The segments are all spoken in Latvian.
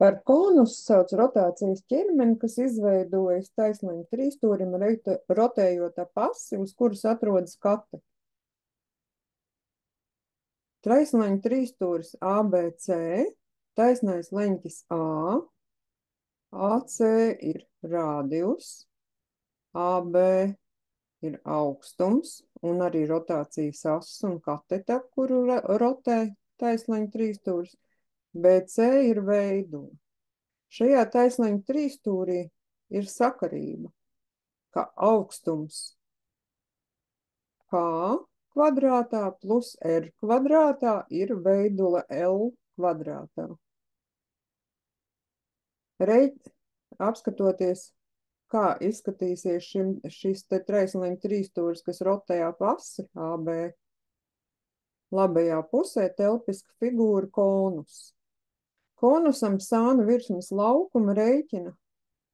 Par konusu sauc rotācijas ķermeni, kas izveidojas taisnām trīsstūrim rotējot ap asi, uz kuras atrodas kate. Taisnām trīsstūris ABC, taisnais leņķis A, AC ir rādius, AB ir augstums un arī rotācijas ass un katete, ap kuru rotē taisnām trīsstūris, BC ir veidula. Šajā taisnām trīsstūrī ir sakarība, ka augstums K kvadrātā plus R kvadrātā ir veidula L kvadrātā. Apskatoties, kā izskatīsies šis te taisnām trīsstūris, kas rotē ap asi AB, labajā pusē telpiska figūra konus. Konusam sānu virsmas laukuma rēķina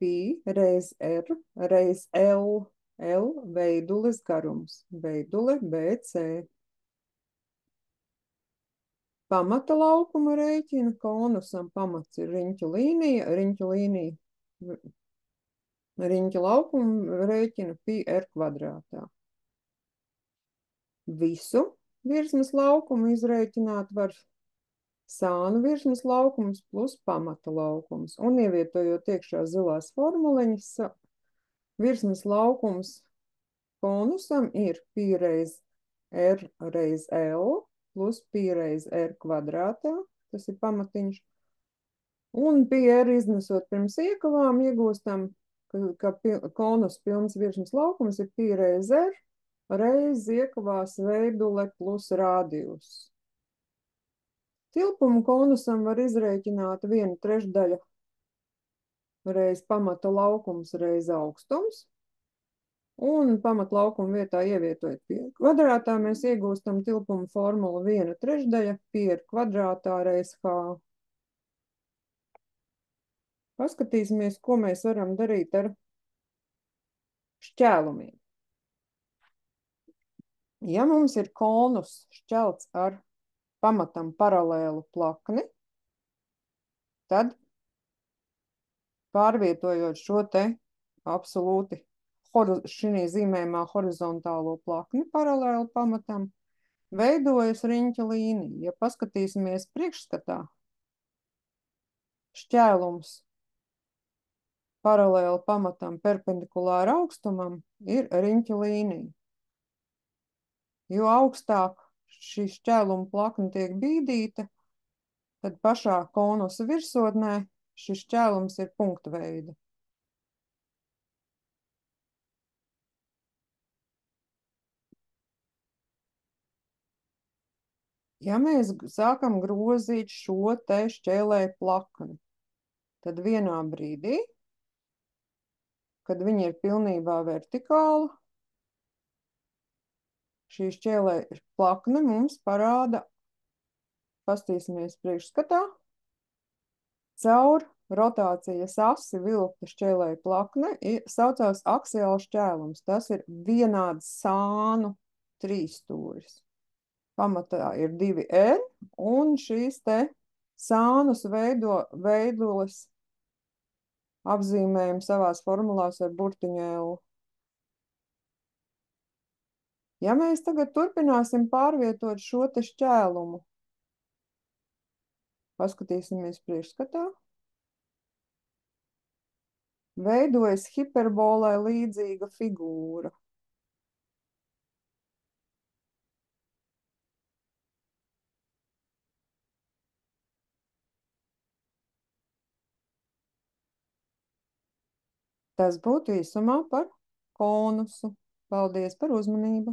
pi reiz R reiz L. L veidules garums, veidule BC. Pamata laukuma rēķina konusam pamats ir riņķu līnija, riņķu laukuma rēķina pi R kvadrātā. Visu virsmas laukumu izrēķināt var sānu virsmas laukums plus pamata laukums. Un ievietojot iekšā zilās formuliņas, virsmas laukums konusam ir pi reiz R reiz L plus pi reiz R kvadrātā, tas ir pamatiņš. Un pi R iznesot pirms iekavām iegūstam, ka konus pilns virsmas laukums ir pi reiz R reiz iekavās veidule plus rādius. Tilpumu konusam var izrēķināt 1/3 reiz pamata laukums reiz augstums. Un pamatlaukuma vietā ievietojot pi kvadrātā, mēs iegūstam tilpumu formulu 1/3 pi kvadrātā reiz H. Paskatīsimies, ko mēs varam darīt ar šķēlumiem. Ja mums ir konus šķelts ar pamatam paralēlu plakni, tad pārvietojot šo te absolūti šī zīmējumā horizontālo plakni paralēli pamatam, veidojas riņķa līnija. Ja paskatīsimies priekšskatā, šķēlums paralēli pamatam perpendikulāri augstumam ir riņķa līnija. Jo augstāk šī šķēluma plakne tiek bīdīta, tad pašā konusa virsotnē šis šķēlums ir punkta veida. Ja mēs sākam grozīt šo te šķēlēju plakni, tad vienā brīdī, kad viņa ir pilnībā vertikāla, šī šķēlēja plakne mums parāda, pastīsimies priekšskatā, caur rotācijas asi vilkta šķēlēja plakne saucās aksiāls šķēlums. Tas ir vienāds sānu trīsstūris. Pamatā ir 2N, un šīs te sānus veidoles apzīmējam savās formulās ar burtiņu L. Ja mēs tagad turpināsim pārvietot šo te šķēlumu, paskatīsimies priekšskatā, veidojas hiperbolai līdzīga figūra. Tas būtu īsumā par konusu. Paldies par uzmanību!